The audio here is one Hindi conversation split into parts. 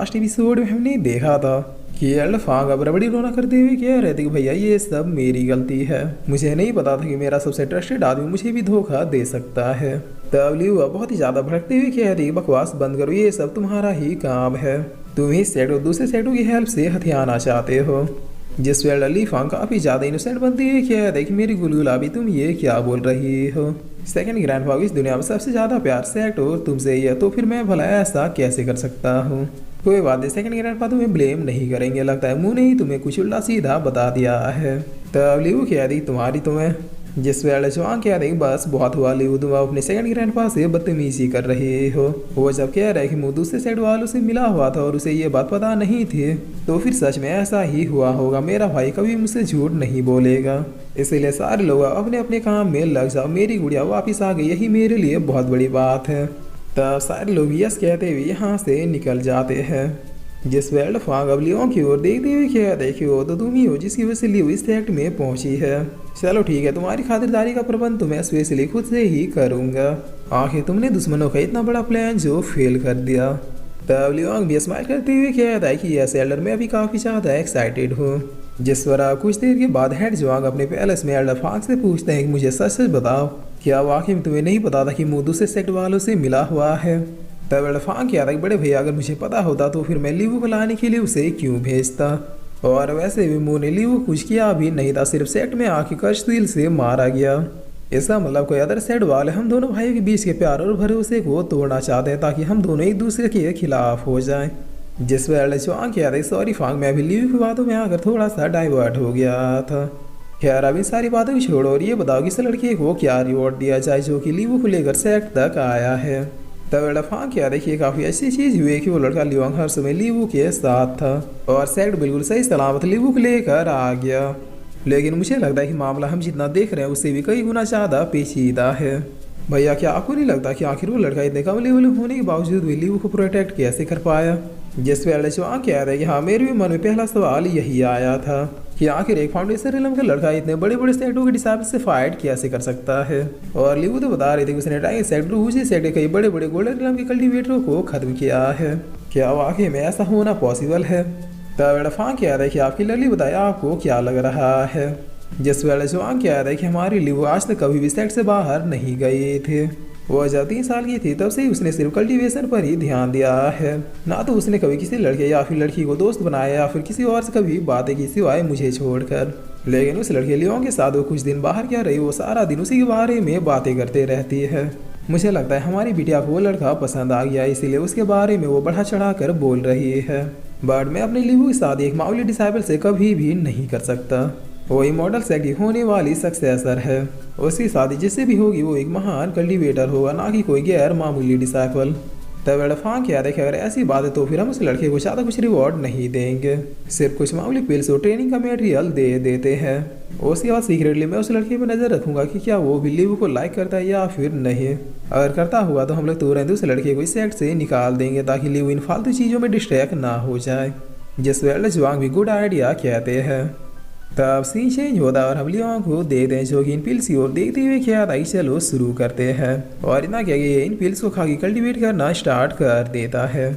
लास्ट एपिसोड में हमने देखा था कि एल्फांग अब रबड़ी रोना करते हुए कह रहे थे कि भैया ये सब मेरी गलती है, मुझे नहीं पता था कि मेरा सबसे ट्रस्टेड आदमी मुझे भी धोखा दे सकता है। तब लियू बहुत ही ज्यादा भड़कते हुए कह रही बकवास बंद करो, ये सब तुम्हारा ही काम है, तुम ही सेट और दूसरे सेटों की हेल्प से हथियाना चाहते हो। जिस वेल एल्फांग काफी ज्यादा इनोसेंट बनती है कह रहे कि मेरी गुलगुला भी तुम ये क्या बोल रही हो, सेकंड ग्रैंडफा इस दुनिया में सबसे ज्यादा प्यार सेट और तुमसे ही है, तो फिर मैं भला ऐसा कैसे कर सकता हूँ। कोई बात नहीं, सेकंड ग्रैंडफा तुम्हें ब्लेम नहीं करेंगे, लगता है मुंह ने ही तुम्हें कुछ उल्टा सीधा बता दिया है। तब लियू कह दी तुम्हारी तुम्हें। जिस वेल जवान कह रही बस बहुत हुआ लियू, तुम अपने सेकंड ग्रैंडफा से बदतमीजी कर रहे हो। वो जब कह रहे कि मुंह दूसरे साइड वालों से मिला हुआ था और उसे ये बात पता नहीं थी, तो फिर सच में ऐसा ही हुआ होगा, मेरा भाई कभी मुझसे झूठ नहीं बोलेगा, इसीलिए सारे लोग अपने अपने काम में लग जाओ, मेरी गुड़िया वापिस आ गई, यही मेरे लिए बहुत बड़ी बात है। तब सारे लोग यस कहते हुए यहाँ से निकल जाते हैं। जिस वेल्ड फांग अब लियो की ओर देखते हुए क्या देखियो तो तुम ही हो जिसकी वजह से लियो इस एक्ट में पहुंची है। चलो ठीक है, तुम्हारी खातिरदारी का प्रबंध तो मैं स्पेशली खुद से ही करूंगा, आखिर तुमने दुश्मनों का इतना बड़ा प्लान जो फेल कर दिया। तब लियोंग भी स्माइल करते हुए कहता है कि यस एल्डर, मैं अभी काफी ज्यादा एक्साइटेड हूँ। जिस पर कुछ देर के बाद हेड जवांग अपने पैलेस में एल्डर फांग से पूछते हैं कि मुझे सच सच बताओ, क्या वाकई में तुम्हें नहीं पता था कि मुंह दूसरे सेक्ट वालों से मिला हुआ है। तब एल्फांग कह रहा है बड़े भैया, अगर मुझे पता होता तो फिर मैं लीवू को लाने के लिए उसे क्यों भेजता, और वैसे भी मुंह ने लीवू कुछ किया भी नहीं था, सिर्फ सेट में आके कश्तील से मारा गया। इसका मतलब कोई अदर सेट वाले हम दोनों भाइयों के बीच के प्यार और भरोसे को तोड़ना चाहते हैं ताकि हम दोनों एक दूसरे के खिलाफ हो जाएं। जिस पर एल्फांग कह रहा है सॉरी फांग, मैं भी लीवू की बातों में आकर थोड़ा सा डाइवर्ट हो गया था। खैर अभी सारी बातें भी छोड़ो और ये बताओ कि इस लड़के को क्या रिवॉर्ड दिया जाए जो कि लीवू को लेकर सेट तक आया है। तब एल्फांग क्या देखिए काफ़ी अच्छी चीज़ हुई कि वो लड़का लियोंग हर समय लीवू के साथ था और सेट बिल्कुल सही सलामत लीवू को लेकर आ गया। लेकिन मुझे लगता है कि मामला हम जितना देख रहे हैं उससे भी कई गुना ज़्यादा पेचीदा है। भैया क्या आपको नहीं लगता कि आखिर वो लड़का इतने कम लेवल होने के बावजूद भी लीवू को प्रोटेक्ट कैसे कर पाया। जिस वेल जवान कह रहे कि हाँ मेरे भी मन में पहला सवाल यही आया था कि आखिर एक फाउंडेशन रिलम का लड़का इतने बड़े बड़े सेक्टों के डिसाइबल से फाइट कैसे कर सकता है। और लीवू तो बता रहे थे कि उसने टाइम सेक्टर उसी सेक्ट के कई बड़े बड़े गोल्डन रिलम के कल्टीवेटरों को खत्म किया है, क्या वाकई में ऐसा होना पॉसिबल है। तब एल्फांग कह रहे कि आपकी लली बताए आपको क्या लग रहा है। जिस वेल जवान कह रहे कि हमारी लीवू आज तक कभी भी सेक्ट से बाहर नहीं गए थे, वो जब 3 साल की थी तब से ही उसने सिर्फ कल्टीवेशन पर ही ध्यान दिया है, ना तो उसने कभी किसी लड़के या फिर लड़की को दोस्त बनाया या फिर किसी और से कभी बातें की सिवाय मुझे छोड़कर। लेकिन उस लड़के लियोंग के साथ वो कुछ दिन बाहर क्या रही, वो सारा दिन उसी के बारे में बातें करते रहती है। मुझे लगता है हमारी बिटिया को वो लड़का पसंद आ गया, इसीलिए उसके बारे में वो बढ़ा चढ़ा कर बोल रही है। बट मैं अपने लीवू की शादी एक मामूली डिसाइबल से कभी भी नहीं कर सकता, वो इमॉर्टल सेक्ट की होने वाली सक्सेसर है, उसकी शादी जिससे भी होगी वो एक महान कल्टीवेटर होगा, ना कि कोई गैर मामूली डिसाइपल। तब एल्फांग क्या देखे अगर ऐसी बात है तो फिर हम उस लड़के को ज़्यादा कुछ रिवॉर्ड नहीं देंगे, सिर्फ कुछ मामूली पिल्स और ट्रेनिंग का मटेरियल दे देते हैं। उसके बाद सीक्रेटली मैं उस लड़के पर नज़र रखूंगा कि क्या वो भी लीवू को लाइक करता है या फिर नहीं। अगर करता हुआ तो हम लोग तुरंत उस लड़के को इस सेक्ट से निकाल देंगे ताकि लीवू इन फालतू चीज़ों में डिस्ट्रैक्ट ना हो जाए। जिस वेल जवांग भी गुड आइडिया कहते हैं। तब सीन चेंज होता है और हम लियोंग को देते हैं जो कि इन पिल्स की ओर देखते हुए क्या था चलो शुरू करते हैं, और इतना क्या कि इन पिल्स को खा के कल्टीवेट करना स्टार्ट कर देता है,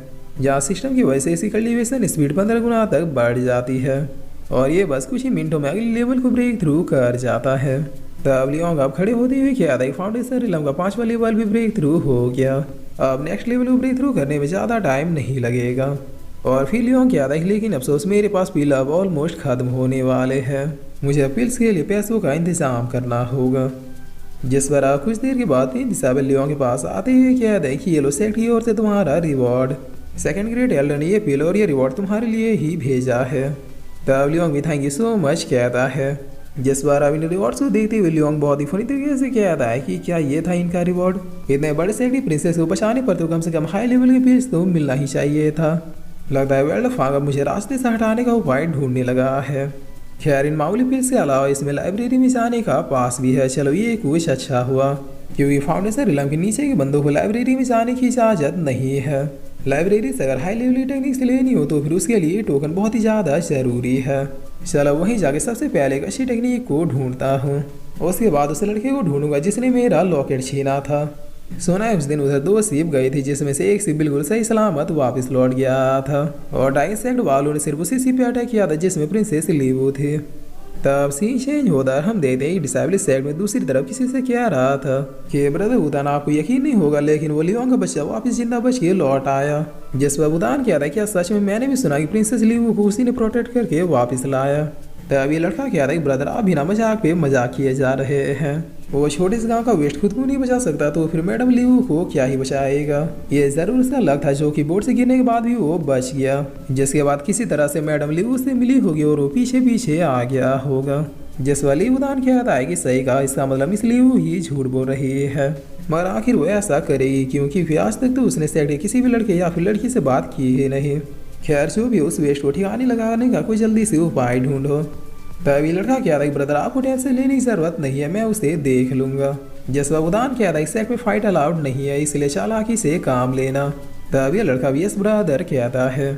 जहाँ सिस्टम की वजह से इसकी कल्टीवेशन स्पीड 15 गुना तक बढ़ जाती है और ये बस कुछ ही मिनटों में अगले लेवल को ब्रेक थ्रू कर जाता है। तब लियोंग अब खड़े होते हुए क्या था फाउंडेशन रिलम का 5वां लेवल भी ब्रेक थ्रू हो गया, अब नेक्स्ट लेवल को ब्रेक थ्रू करने में ज़्यादा टाइम नहीं लगेगा। और फिर लियोंग क्या था लेकिन अफसोस मेरे पास पिल अब ऑलमोस्ट ख़त्म होने वाले हैं, मुझे पिल्स के लिए पैसों का इंतजाम करना होगा। जिस पर कुछ देर के बाद डिसाइबल लियोंग के पास आते हुए क्या देखिए येलो सेक्ट की ओर से तुम्हारा रिवॉर्ड, सेकंड ग्रेड एल्डर ने ये पिल और ये रिवॉर्ड तुम्हारे लिए ही भेजा है। तब लियोंग भी थैंक यू सो मच कहता है। जिस बार अब इन रिवॉर्ड्स को देखते हुए लियोंग बहुत ही फनी तरीके से कहता है कि क्या ये था इनका रिवॉर्ड, इतने बड़े सेक्ट की प्रिंसेस को बचाने पर तो कम से कम हाई लेवल के पिल्स तो मिलना ही चाहिए था। लगता है एल्फांग अब मुझे रास्ते से हटाने का उपाय ढूंढने लगा है। खैर इन मामूली पिल्स के अलावा इसमें लाइब्रेरी में जाने का पास भी है, चलो ये कुछ अच्छा हुआ क्योंकि फाउंडेशन रिलम के नीचे के बंदों को लाइब्रेरी में जाने की इजाज़त नहीं है। लाइब्रेरी से अगर हाई लेवल टेक्निक्स लेनी हो तो फिर उसके लिए टोकन बहुत ही ज़्यादा ज़रूरी है। चलो वहीं जाके सबसे पहले एक अच्छी टेक्निक को ढूंढता हूँ, उसके बाद उस लड़के को ढूंढूंगा जिसने मेरा लॉकेट छीना था। सोना उस दिन उधर 2 शिप गई थी, जिसमें से एक शिप बिल्कुल सही सलामत वापस लौट गया था और डाइसेक्ट वालों ने सिर्फ उसी शिप पे अटैक किया था जिसमें प्रिंसेस लीवू थे। तब सीन चेंज होता है, हम देखते हैं डिसेबल सेट में दूसरी तरफ किसी से कह रहा था कि ब्रदर उदान आपको यकीन नहीं होगा, लेकिन वो लियोन का बच्चा वापस जिंदा बच के लौट आया। जिस पर उदान कह रहा है क्या सच में, मैंने भी सुना कि प्रिंसेस लीवू को उसी ने प्रोटेक्ट करके वापस लाया। तब ये लड़का कह रहा है ब्रदर आप बिना मजाक पे मजाक किए जा रहे हैं, वो छोटे से गांव का वेस्ट खुद को नहीं बचा सकता तो फिर मैडम लीवू को क्या ही बचाएगा। ये जरूर उसका लक था जो कि बोर्ड से गिरने के बाद भी वो बच गया, जिसके बाद किसी तरह से मैडम लीवू से मिली होगी और वो पीछे पीछे आ गया होगा। जिस वाली उदान कहता है कि सही कहा, इसका मतलब मिस लीवू ही झूठ बोल रही है, मगर आखिर वो ऐसा करेगी क्योंकि फिर आज तक तो उसने सेट के किसी भी लड़के या फिर लड़की से बात की ही नहीं। खैर जो भी उस वेस्ट को ठिकाने लगाने का कोई जल्दी से उपाय ढूंढो। तभी लड़का क्या था ब्रदर आपको टेंशन लेने की जरूरत नहीं है, मैं उसे देख लूंगा। जसवा उदान क्या था इस सेट में फाइट अलाउड नहीं है, इसलिए चालाकी से काम लेना। तभी लड़का भी यस ब्रदर कहता है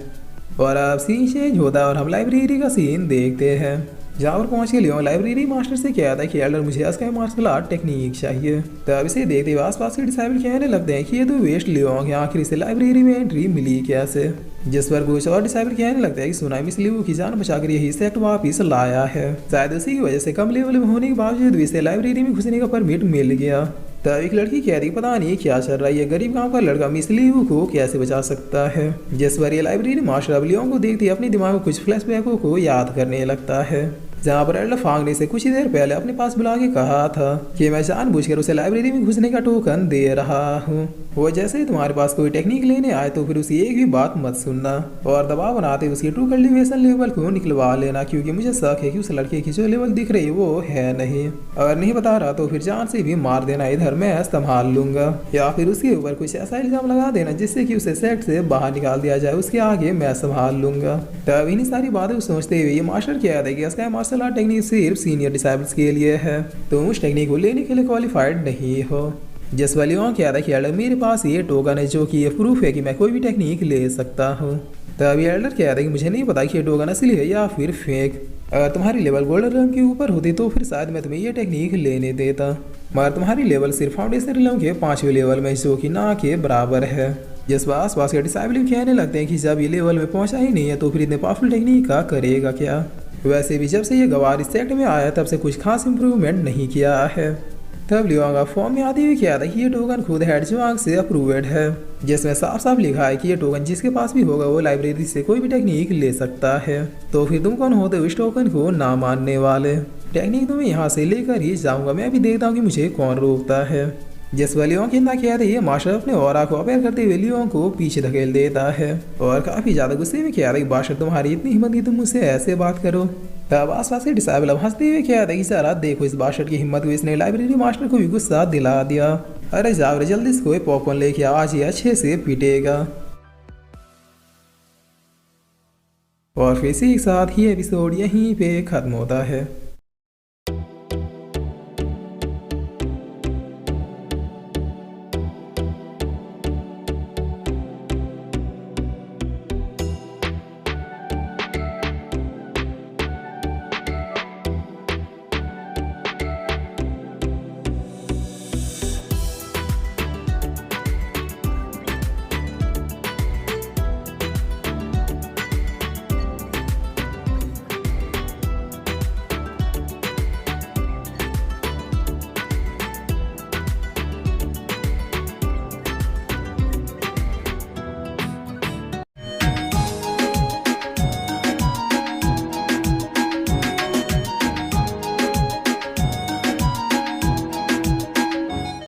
और अब सीन चेंज होता है और हम लाइब्रेरी का सीन देखते हैं, जहाँ पर पहुंच के लियो लाइब्रेरी मास्टर से कहता है कि एल्डर मुझे स्काई मार्शल आर्ट टेक्निक चाहिए। तब इसे देखते हुए आसपास के डिसाइबल कहने लगते हैं कि ये तो वेस्ट लियो है, आखिर इसे लाइब्रेरी में एंट्री मिली कैसे। जिस पर कुछ और डिसाइबल कहने लगता है कि सुना मिस लियो की जान बचाकर यही सेक्ट वापिस लाया है, शायद उसी की वजह से कम लेवल में होने के बावजूद भी इसे लाइब्रेरी में घुसने का परमिट मिल गया। तब एक लड़की कह रही पता नहीं क्या चल रहा है, ये गरीब गांव का लड़का मिस लियो को कैसे बचा सकता है। जिस पर ये लाइब्रेरी मास्टर अब लियो को देखती अपने दिमाग में कुछ फ्लैशबैकों को याद करने लगता है, जहाँ पर एल्डर फांग ने इसे कुछ ही देर पहले अपने पास बुला के कहा था कि मैं जानबूझकर उसे लाइब्रेरी में घुसने का टोकन दे रहा हूँ। वो जैसे ही तुम्हारे पास कोई टेक्निक लेने आए तो फिर उसकी एक भी बात मत सुनना और दबाव बनाते उसकी ट्रू कल्टिवेशन लेवल को निकलवा लेना, क्योंकि मुझे शक है कि उस लड़के की जो लेवल दिख रही है वो है नहीं। अगर नहीं बता रहा तो फिर जान से भी मार देना, इधर मैं संभाल लूंगा, या फिर उसके ऊपर कुछ ऐसा इल्जाम लगा देना जिससे कि उसे सेट से बाहर निकाल दिया जाए, उसके आगे मैं संभाल लूंगा। तब इन्हीं सारी बातें सोचते हुए ये मास्टर कहता है कि स्काई मार्शल आर्ट टेक्निक सिर्फ सीनियर डिसाइबल्स के लिए है, तुम उस टेक्निक को लेने के लिए क्वालिफाइड नहीं हो। जिस वाली कहता है कि एल्डर मेरे पास ये टोकन है जो कि ये प्रूफ है कि मैं कोई भी टेक्निक ले सकता हूँ। तभी एल्डर कहता है कि मुझे नहीं पता कि ये टोकन असली है या फिर फेक, अगर तुम्हारी लेवल गोल्डन रंग के ऊपर होती तो फिर शायद मैं तुम्हें ये टेक्निक लेने देता, मगर तुम्हारी लेवल सिर्फ फाउंडेशन रंग के 5वें लेवल में जो कि ना के बराबर है। जिस आस पास के डिसाइबल कहने लगते हैं कि जब ये लेवल में पहुंचा ही नहीं है तो फिर इतने पावरफुल टेक्निक का करेगा क्या। वैसे भी जब से ये गवार इस सेक्ट में आया तब से कुछ खास इंप्रूवमेंट नहीं किया है। तब लियोंग फॉर्म में आते हुए क्या था कि ये टोकन खुद हेड जुआंग से अप्रूव्ड है, जिसमें साफ साफ लिखा है कि ये टोकन जिसके पास भी होगा वो लाइब्रेरी से कोई भी टेक्निक ले सकता है। तो फिर तुम कौन होते हो इस टोकन को ना मानने वाले। टेक्निक तो मैं यहाँ से लेकर ही जाऊंगा, मैं भी देखता हूँ कि मुझे कौन रोकता है। जिस लियों की ना कहते ये मास्टर अपने ऑरा को अपेयर करते हुए लियों को पीछे धकेल देता है और काफी ज्यादा गुस्से में कह रहा है बादशाह तुम्हारी इतनी हिम्मत की तुम मुझसे ऐसे बात करो। तब आसपास के डिसाइबल हंसते हुए कह रहा है कि सारा देखो इस बादशाह की हिम्मत को, इसने लाइब्रेरी मास्टर को भी गुस्सा दिला दिया। अरे जाओ रे जल्दी से कोई पॉपकॉर्न लेके आओ, आज ये अच्छे से पीटेगा। और फिर इसी के साथ ही एपिसोड यहीं पे खत्म होता है।